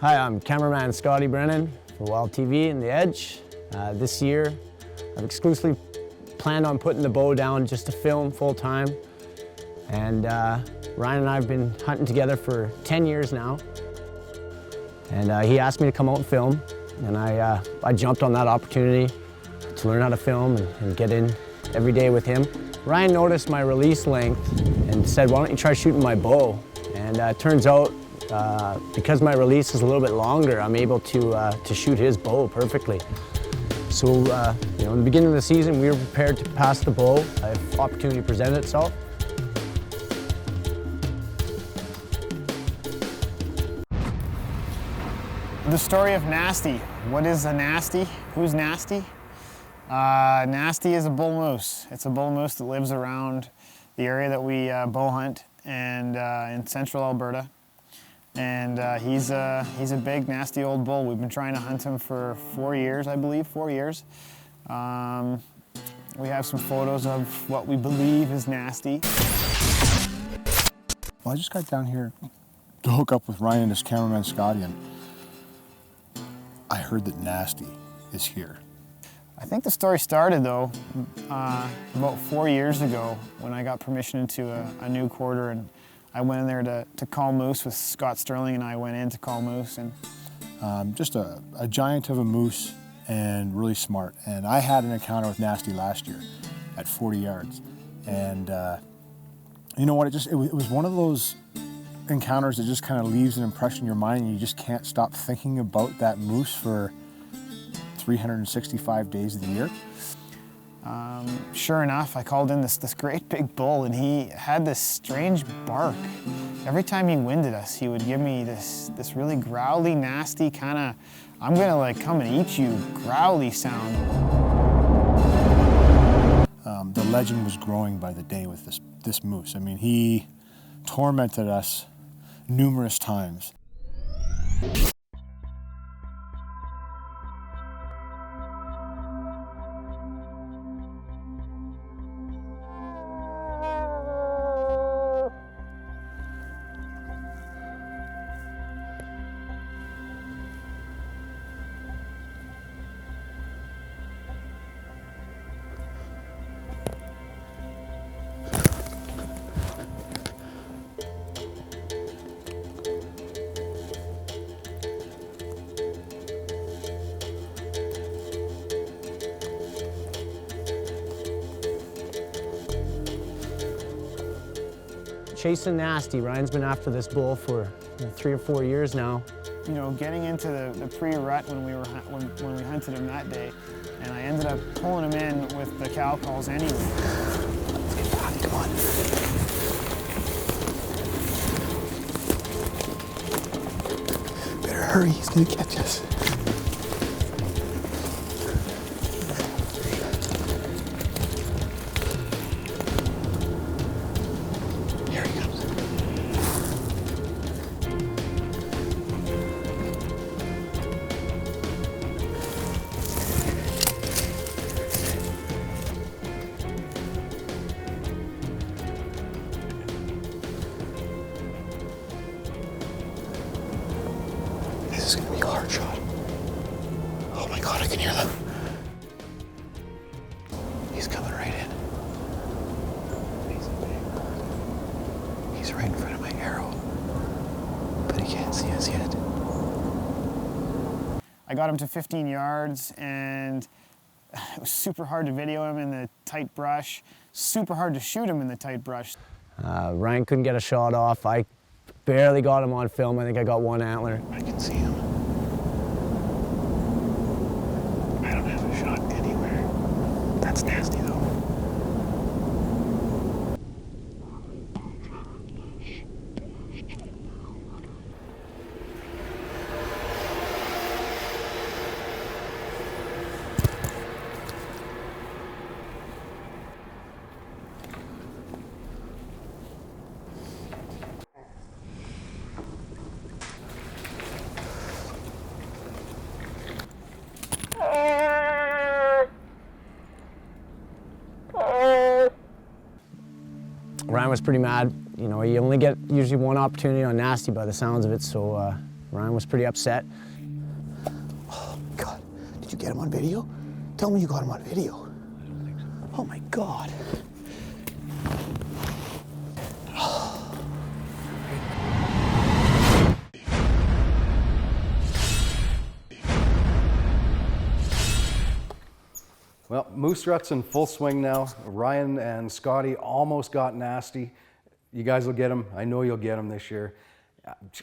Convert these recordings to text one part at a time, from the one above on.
Hi, I'm cameraman Scotty Brennan for Wild TV and The Edge. This year, I've exclusively planned on putting the bow down just to film full time. And Ryan and I have been hunting together for 10 years now. And he asked me to come out and film, and I jumped on that opportunity to learn how to film and get in every day with him. Ryan noticed my release length and said, why don't you try shooting my bow? And it turns out, because my release is a little bit longer, I'm able to shoot his bow perfectly. So, you know, in the beginning of the season, we were prepared to pass the bow if opportunity presented itself. The story of Nasty. What is a Nasty? Who's Nasty? Nasty is a bull moose. It's a bull moose that lives around the area that we bow hunt and in central Alberta. And he's a big, nasty old bull. We've been trying to hunt him for 4 years, I believe, 4 years. We have some photos of what we believe is Nasty. Well, I just got down here to hook up with Ryan and his cameraman Scotty, and I heard that Nasty is here. I think the story started, though, about 4 years ago when I got permission into a new quarter, and I went in there to call moose with Scott Sterling, and I went in to call moose. And just a giant of a moose and really smart. And I had an encounter with Nasty last year at 40 yards. And you know what, it was one of those encounters that just kind of leaves an impression in your mind, and you just can't stop thinking about that moose for 365 days of the year. Sure enough, I called in this great big bull, and he had this strange bark. Every time he winded us, he would give me this really growly, nasty kind of, I'm gonna like come and eat you, growly sound. The legend was growing by the day with this moose. I mean, he tormented us numerous times. Chasing Nasty. Ryan's been after this bull for 3 or 4 years now. You know, getting into the pre-rut when we hunted him that day, and I ended up pulling him in with the cow calls anyway. Let's get back, come on. Better hurry, he's gonna catch us. This is gonna be a hard shot. Oh my God, I can hear them. He's coming right in. He's a big bird. He's right in front of my arrow, but he can't see us yet. I got him to 15 yards, and it was super hard to video him in the tight brush, super hard to shoot him in the tight brush. Ryan couldn't get a shot off. I barely got him on film. I think I got one antler. I can see him. I don't have a shot anywhere. That's Nasty though. Ryan was pretty mad. You know, you only get usually one opportunity on Nasty by the sounds of it, so Ryan was pretty upset. Oh, God. Did you get him on video? Tell me you got him on video. I don't think so. Oh, my God. Well, moose rut's in full swing now. Ryan and Scotty almost got nasty. You guys will get them. I know you'll get them this year.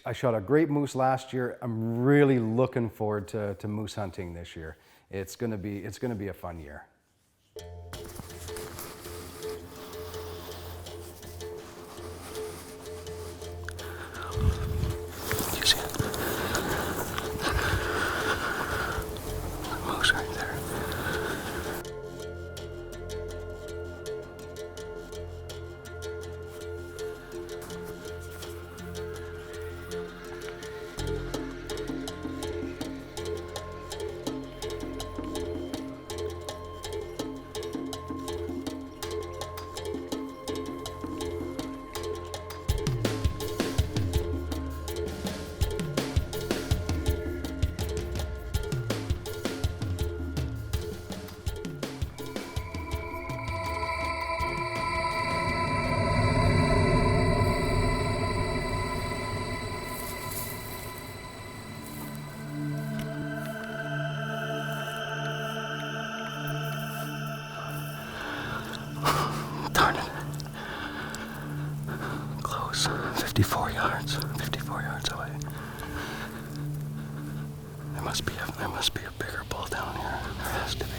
I shot a great moose last year. I'm really looking forward to moose hunting this year. It's gonna be a fun year. You see it? Moose right there. Darn it. Close. 54 yards. 54 yards away. There must be a bigger bull down here. There has to be.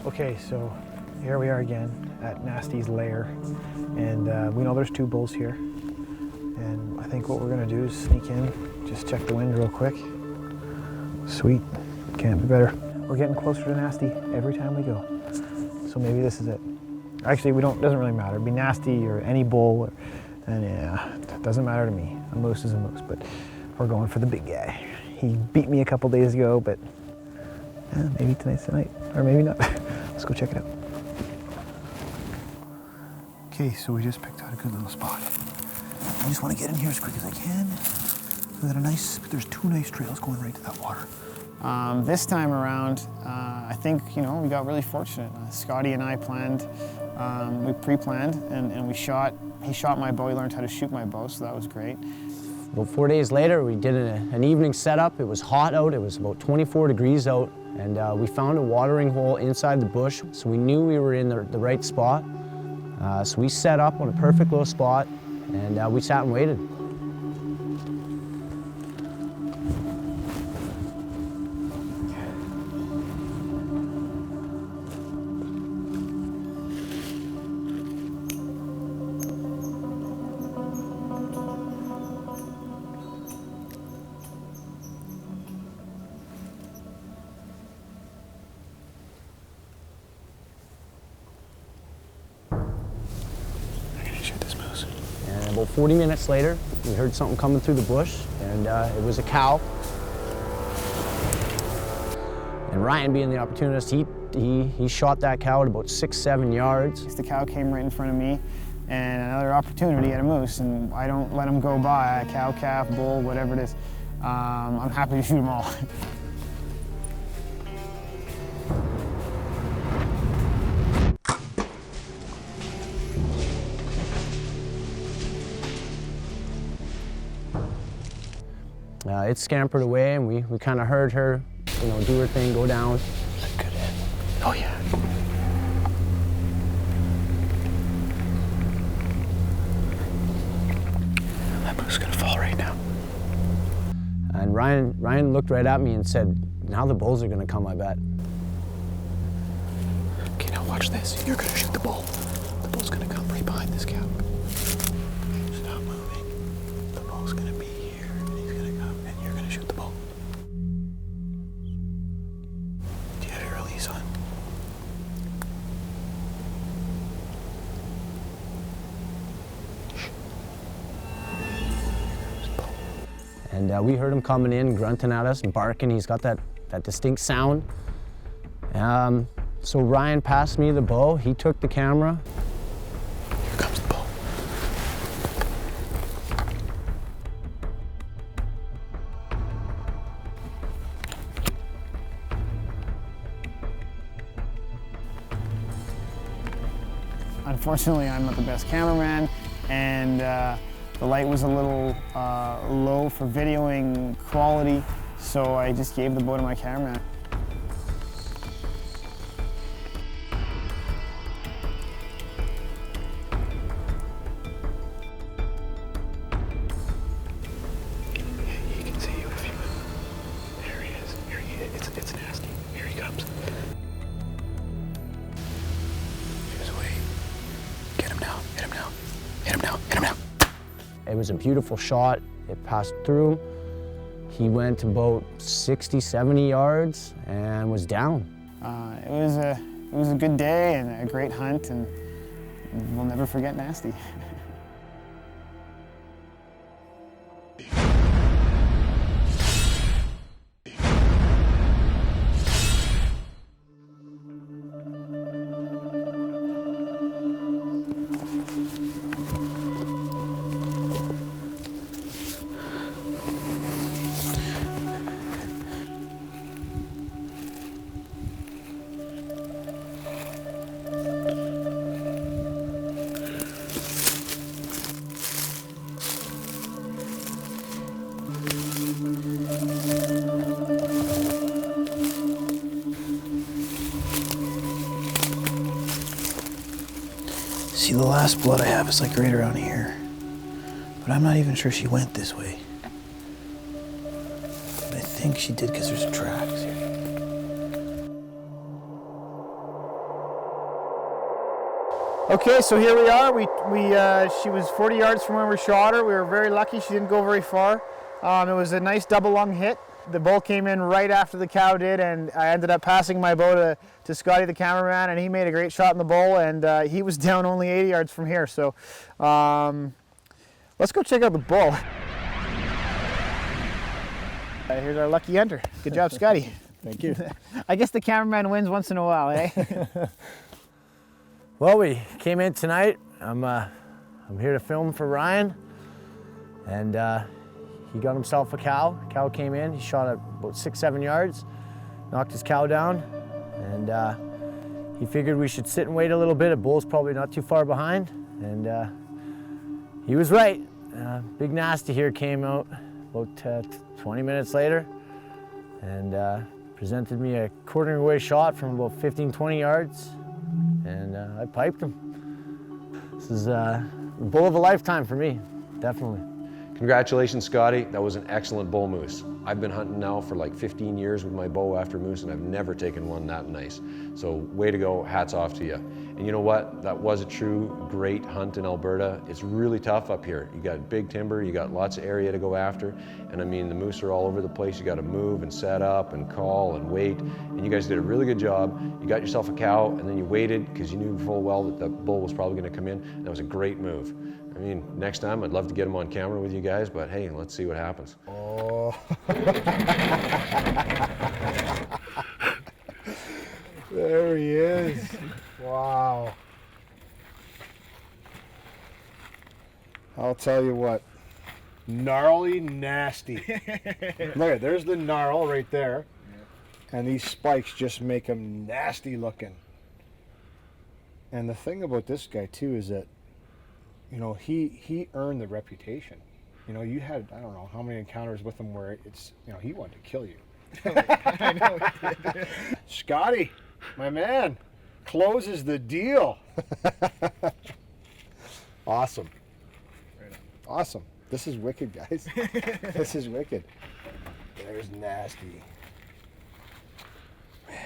Okay, so here we are again at Nasty's lair, and we know there's two bulls here, and I think what we're gonna do is sneak in, just check the wind real quick. Sweet, can't be better. We're getting closer to Nasty every time we go, so maybe this is it. Actually, doesn't really matter. It'd be Nasty or any bull, and yeah, it doesn't matter to me. A moose is a moose, but we're going for the big guy. He beat me a couple days ago, but maybe tonight's the night, or maybe not. Let's go check it out. Okay, so we just picked out a good little spot. I just want to get in here as quick as I can. There's two nice trails going right to that water. This time around, I think, we got really fortunate. Scotty and I planned, we pre-planned, and he shot my bow. He learned how to shoot my bow, so that was great. About 4 days later, we did an evening setup. It was hot out. It was about 24 degrees out, and we found a watering hole inside the bush, so we knew we were in the right spot. So we set up on a perfect little spot, and we sat and waited. And about 40 minutes later, we heard something coming through the bush, and it was a cow. And Ryan, being the opportunist, he shot that cow at about 6-7 yards. The cow came right in front of me, and another opportunity at a moose, and I don't let them go by, a cow, calf, bull, whatever it is. I'm happy to shoot them all. it scampered away, and we kind of heard her, you know, do her thing, go down. That's a good hit. Oh yeah. That moose is gonna fall right now. And Ryan looked right at me and said, "Now the bulls are gonna come, I bet." Okay, now watch this. You're gonna shoot the bull. The bull's gonna come right behind this cow. Stop moving. The bull's gonna be here, and he's gonna come, and you're gonna shoot the bull. Do you have your release on? And we heard him coming in, grunting at us and barking. He's got that distinct sound. So Ryan passed me the bow. He took the camera. Here comes the bull. Unfortunately, I'm not the best cameraman, and the light was a little low for videoing quality, so I just gave the bow to my cameraman. He can see you if you move. There he is. Here he is. It's nasty. Here he comes. Just wait. Get him now. Hit him now. Hit him now. Hit him now. It was a beautiful shot. It passed through him. He went about 60, 70 yards and was down. It was a good day and a great hunt, and we'll never forget Nasty. See, the last blood I have is like right around here. But I'm not even sure she went this way. But I think she did because there's tracks here. Okay, so here we are. She was 40 yards from where we shot her. We were very lucky she didn't go very far. It was a nice double lung hit. The bull came in right after the cow did, and I ended up passing my bow to Scotty, the cameraman, and he made a great shot in the bull, and he was down only 80 yards from here. So let's go check out the bull. Here's our lucky hunter. Good job, Scotty. Thank you. I guess the cameraman wins once in a while, eh? Well, we came in tonight. I'm here to film for Ryan, and he got himself a cow. Cow came in. He shot at about 6, 7 yards, knocked his cow down, and he figured we should sit and wait a little bit. A bull's probably not too far behind, and he was right. Big Nasty here came out about 20 minutes later, and presented me a quartering away shot from about 15, 20 yards. And I piped him. This is a bull of a lifetime for me, definitely. Congratulations, Scotty. That was an excellent bull moose. I've been hunting now for like 15 years with my bow after moose, and I've never taken one that nice. So way to go, hats off to you. And you know what? That was a true great hunt in Alberta. It's really tough up here. You got big timber, you got lots of area to go after. And I mean, the moose are all over the place. You got to move and set up and call and wait. And you guys did a really good job. You got yourself a cow, and then you waited because you knew full well that the bull was probably going to come in. And that was a great move. I mean, next time I'd love to get him on camera with you guys, but hey, let's see what happens. Oh. There he is. Wow. I'll tell you what. Gnarly nasty. Look at, there's the gnarl right there. And these spikes just make him nasty looking. And the thing about this guy too is that, you know, he earned the reputation. You know, you had, I don't know how many encounters with him where it's, you know, he wanted to kill you. I know he did. Scotty, my man, closes the deal. Awesome. Awesome. This is wicked, guys. This is wicked. There's Nasty. Man.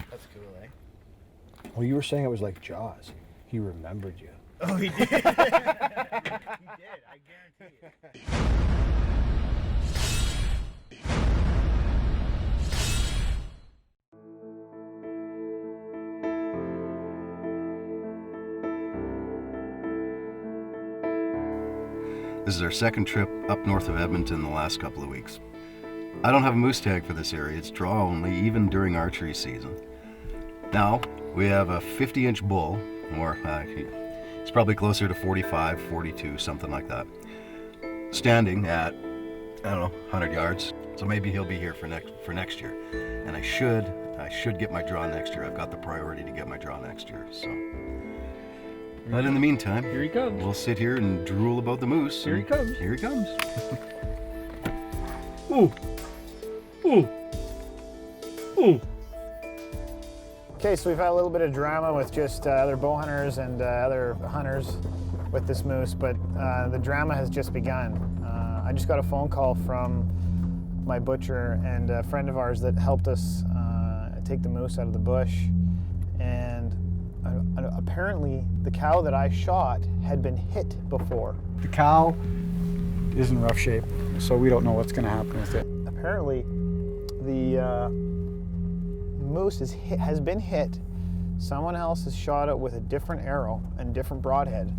That's cool, eh? Well, you were saying it was like Jaws. He remembered you. Oh, he did. He did. I guarantee it. This is our second trip up north of Edmonton the last couple of weeks. I don't have a moose tag for this area. It's draw only, even during archery season. Now, we have a 50-inch bull, or it's probably closer to 45, 42, something like that, standing at, I don't know, 100 yards. So maybe he'll be here for next year. And I should get my draw next year. I've got the priority to get my draw next year, so. But in the meantime, here he comes. We'll sit here and drool about the moose. Here he comes. Here he comes. Ooh. Ooh. Ooh. Okay, so we've had a little bit of drama with just other bow hunters and other hunters with this moose, but the drama has just begun. I just got a phone call from my butcher and a friend of ours that helped us take the moose out of the bush, and apparently the cow that I shot had been hit before. The cow is in rough shape, so we don't know what's going to happen with it. Apparently the moose has been hit. Someone else has shot it with a different arrow and different broadhead,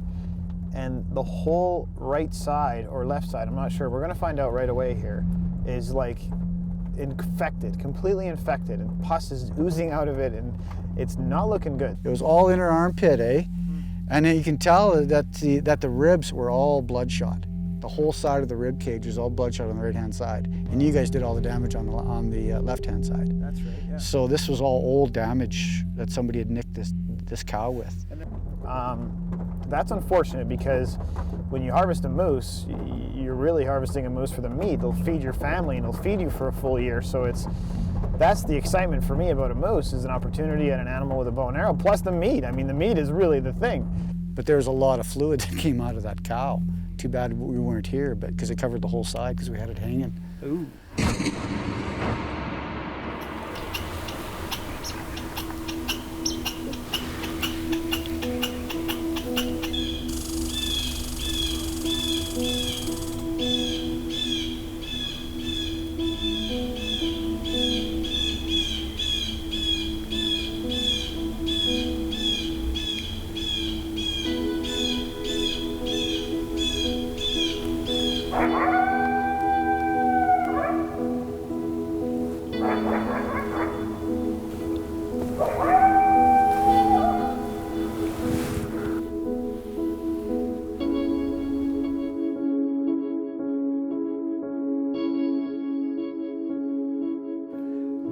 and the whole right side or left side, I'm not sure, we're going to find out right away here, is like infected, completely infected, and pus is oozing out of it, and it's not looking good. It was all inner armpit, eh? And then you can tell that the ribs were all bloodshot. The whole side of the rib cage was all bloodshot on the right-hand side, and you guys did all the damage on the left-hand side. That's right, yeah. So this was all old damage that somebody had nicked this cow with. That's unfortunate, because when you harvest a moose, you're really harvesting a moose for the meat. It'll feed your family and it'll feed you for a full year. So that's the excitement for me about a moose, is an opportunity at an animal with a bow and arrow, plus the meat. I mean, the meat is really the thing. But there was a lot of fluid that came out of that cow. Too bad we weren't here, but because it covered the whole side because we had it hanging. Ooh.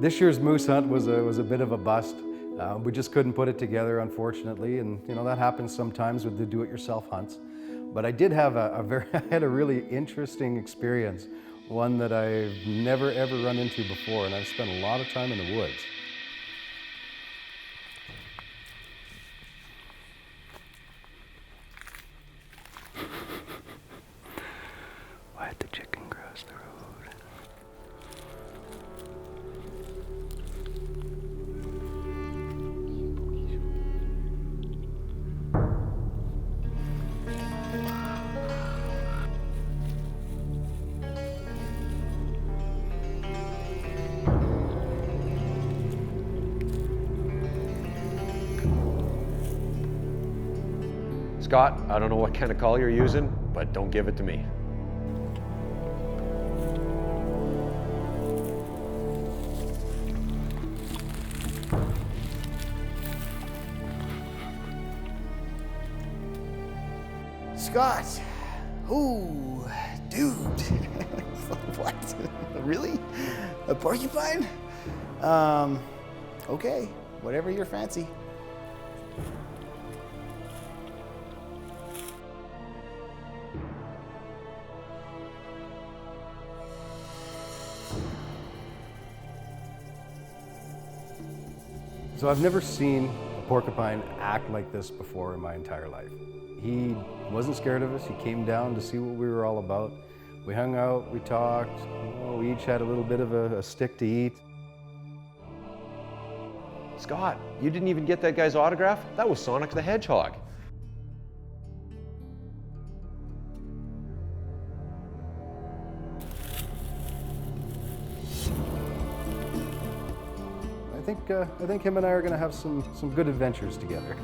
This year's moose hunt was a bit of a bust. We just couldn't put it together, unfortunately, and you know that happens sometimes with the do-it-yourself hunts. But I did have I had a really interesting experience, one that I've never ever run into before, and I've spent a lot of time in the woods. Why'd the chicken cross the road? Scott, I don't know what kind of call you're using, but don't give it to me. Scott, ooh, dude, what, really? A porcupine? Okay, whatever your fancy. So I've never seen a porcupine act like this before in my entire life. He wasn't scared of us. He came down to see what we were all about. We hung out, we talked, we each had a little bit of a stick to eat. Scott, you didn't even get that guy's autograph? That was Sonic the Hedgehog. I think him and I are going to have some good adventures together.